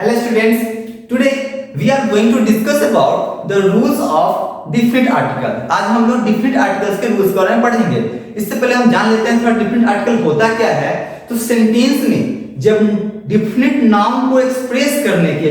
Hello students, today we are going to discuss about the rules of definite article. आज हम लोग definite articles के rules के बारे में पढ़ेंगे। इससे पहले हम जान लेते हैं थोड़ा definite article होता क्या है। तो सेंटेंस में जब definite नाउन को एक्सप्रेस करने के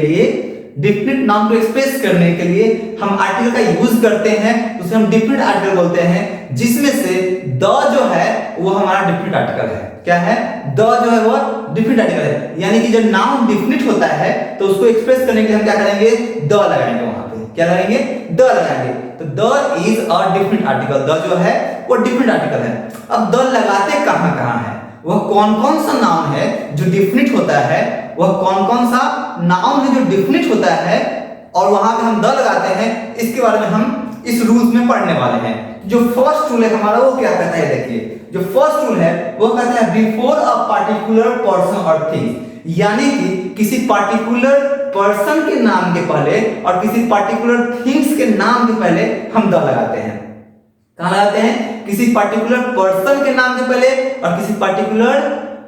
लिए हम आर्टिकल का यूज करते हैं, उसे हम डिफिनिट आर्टिकल बोलते हैं, जिसमें से द जो है वो हमारा डिफिनिट आर्टिकल है। क्या है? द जो है वो डिफिनिट आर्टिकल है। यानी कि जब नाउन डिफिनिट होता है तो उसको एक्सप्रेस करने के लिए हम क्या करेंगे? द लगाएंगे। वहां पे क्या लगाएंगे? द लगाएंगे। तो the is a definite article. The जो है वो डिफिनिट आर्टिकल है। अब द लगाते कहां कहां है, वह कौन कौन सा नाउन है जो डिफिनिट होता है, वह कौन कौन सा नाउन है जो डिफिनिट होता है और वहां पे हम द लगाते हैं, इसके बारे में हम इस रूल्स में पढ़ने वाले हैं। जो फर्स्ट रूल है हमारा वो क्या कहता है? देखिए, जो फर्स्ट रूल है वो कहता है बिफोर अ पार्टिकुलर पर्सन और थिंग। यानी कि किसी पार्टिकुलर पर्सन के नाम के पहले और किसी पार्टिकुलर थिंग्स के नाम के पहले हम द लगाते हैं। कहां लगाते हैं? किसी पार्टिकुलर पर्सन के नाम के पहले और किसी पार्टिकुलर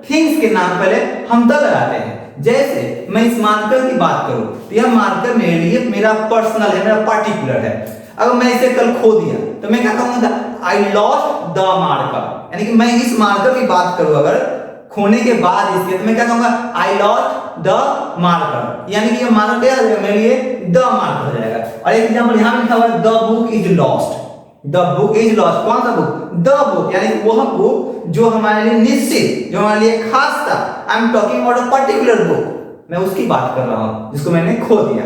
थिंग्स के नाम पहले हम द लगाते हैं। जैसे मैं इस मार्कर की बात करूं तो यह मार्कर मेरे लिए मेरा पर्सनल है, मेरा पार्टिकुलर है। अगर मैं इसे कल खो दिया तो मैं क्या कहूंगा? I lost the marker. यानी कि मैं इस मार्कर की बात करूं अगर खोने के बाद इसके, तो मैं क्या कहूंगा? I lost the marker. यानी कि ये मार्कर क्या हो जाएगा? मेरे लिए द मार्कर हो जाएगा। और एक एग्जांपल यहां लिखा हुआ है the book is lost. The book is lost. कौन सा बुक? The book. यानी वह बुक जो हमारे लिए निश्चित, जो हमारे लिए खास था। आई am talking about a particular book. मैं उसकी बात कर रहा हूं जिसको मैंने खो दिया।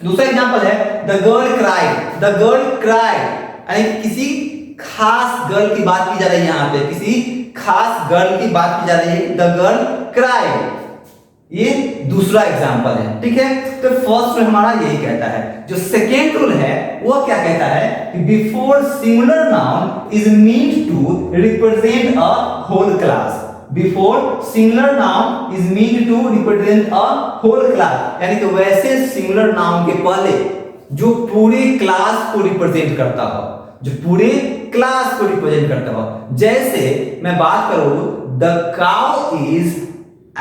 दूसरा एग्जांपल है the girl cried. The girl cried यानी किसी खास गर्ल की बात की जा रही है। यहां पे किसी खास गर्ल की बात की जा रही है। द गर्ल क्राइड, ये दूसरा एग्जांपल है। ठीक है, तो फर्स्ट रूल हमारा यही कहता है। जो सेकेंड रूल है वो क्या कहता है कि before singular noun is meant to represent a whole class. Before singular noun is meant to represent a whole class. यानी कि वैसे सिंगुलर नाउन के पहले जो पूरे क्लास को रिप्रेजेंट करता हो, जो पूरे क्लास को रिप्रेजेंट करता हो। जैसे मैं बात करूं the cow is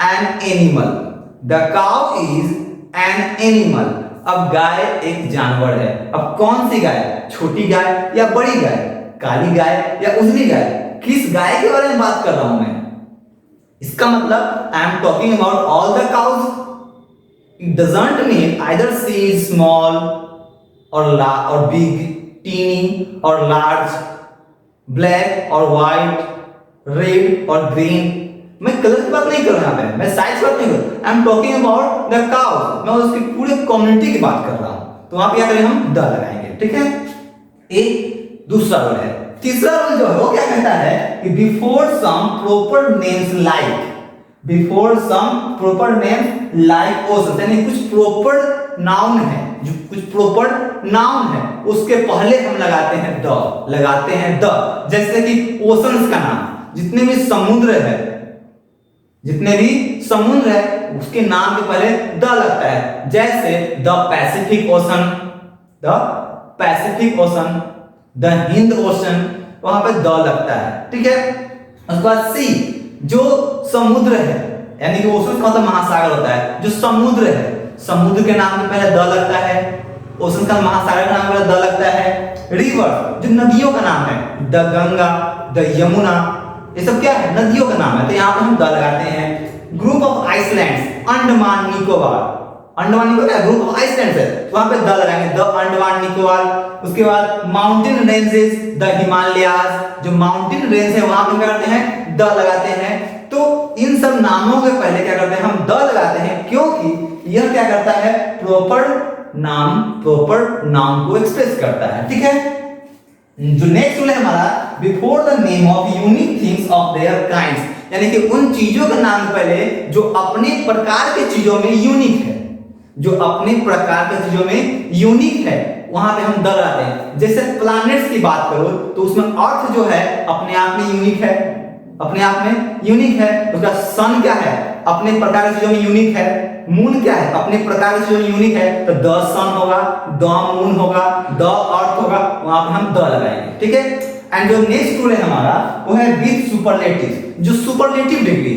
an animal. The cow is an animal. अब गाय एक जानवर है। अब कौन सी गाय? छोटी गाय या बड़ी गाय? काली गाय या उजली गाय? किस गाय के बारे में बात कर रहा हूं मैं? इसका मतलब I am talking about all the cows. It doesn't mean either she is small और बिग, टीनी और लार्ज, ब्लैक और व्हाइट, रेड और ग्रीन। मैं कलर की बात नहीं कर रहा हूं, मैं साइज की बात नहीं कर रहा। आई am talking about the cow. मैं उसकी पूरे कम्युनिटी की बात कर रहा हूं। तो वहां पे क्या करेंगे? हम द लगाएंगे। ठीक है, एक दूसरा रूल है। तीसरा रूल जो है वो क्या कहता है कि before some proper names like, before some proper names like ocean, यानी कुछ प्रॉपर नाउन है, जो कुछ प्रॉपर नाउन है उसके पहले हम लगाते हैं द। जैसे कि ओशंस का नाम, जितने भी समुद्र है उसके नाम के पहले द लगता है। जैसे the Pacific ocean, the Hind ocean, वहां पे द लगता है। ठीक है, उसके बाद सी, जो समुद्र है, यानी कि ओशन का मतलब महासागर होता है। जो समुद्र है, समुद्र के नाम के पहले द लगता है। ओशन का, महासागर का नाम पहले द लगता है। रिवर, जो नदियों का नाम है, द गंगा, द यमुना, ये सब क्या है? नदियों का नाम है। तो यहां पे हम द लगाते हैं। Group of islands, Andaman Nicobar, group of islands है, तो वहां पे द लगाएंगे, द अंडमान निकोबार। उसके बाद माउंटेन रेंजेस, द हिमालयाज, जो माउंटेन रेंज है वहां पे क्या करते हैं? द लगाते हैं। तो इन सब नामों के पहले क्या करते हैं? हम द लगाते हैं, क्योंकि यह क्या करता है? प्रॉपर नाउन को एक्सप्रेस करता है। ठीक है, जो नेक्स्ट रूल है हमारा before the name of unique things of their kinds, यानी कि उन चीजों का नाम पहले जो अपने प्रकार के चीजों में यूनिक है, जो अपने प्रकार के चीजों में यूनिक है, वहां पे हम द लगाते हैं। जैसे प्लैनेट्स की बात करो तो उसमें अर्थ जो है अपने आप में यूनिक है, उसका सन क्या है? अपने प्रकार की चीजों में यूनिक है। मून क्या है? अपने प्रकार की चीजों में यूनिक है। तो द सन होगा, द मून होगा, द अर्थ होगा, वहां पे हम द लगाएंगे। ठीक है, एंड जो नेक्स्ट रूल है हमारा वो है विद सुपरलेटिव। जो सुपरलेटिव डिग्री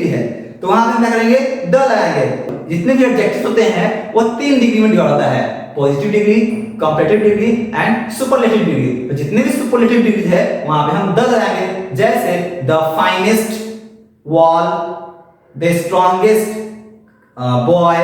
है, तो वहां पे हम क्या करेंगे, द लगाएंगे। जितने भी एडजेक्टिव्स होते हैं वो 3 डिग्री में डिवाइड होता है, positive degree, comparative degree and superlative degree. तो जितने भी सुपरलेटिव डिग्री है वहां पे हम द लगाएंगे। जैसे the finest wall, the strongest boy,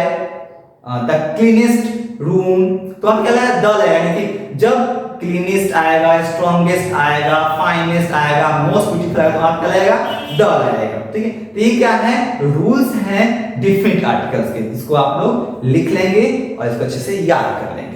the cleanest room. तो हम क्या लगाए, द लगाएंगे। यानी कि जब क्लीनेस्ट आएगा, स्ट्रॉन्गेस्ट आएगा, फाइनेस्ट आएगा, मोस्ट ब्यूटीफुल आएगा, तो आप क्या लगेगा, द लगेगा। ठीक है, तो ये क्या है, रूल्स हैं डिफरेंट आर्टिकल्स के। इसको आप लोग लिख लेंगे और इसको अच्छे से याद कर लेंगे।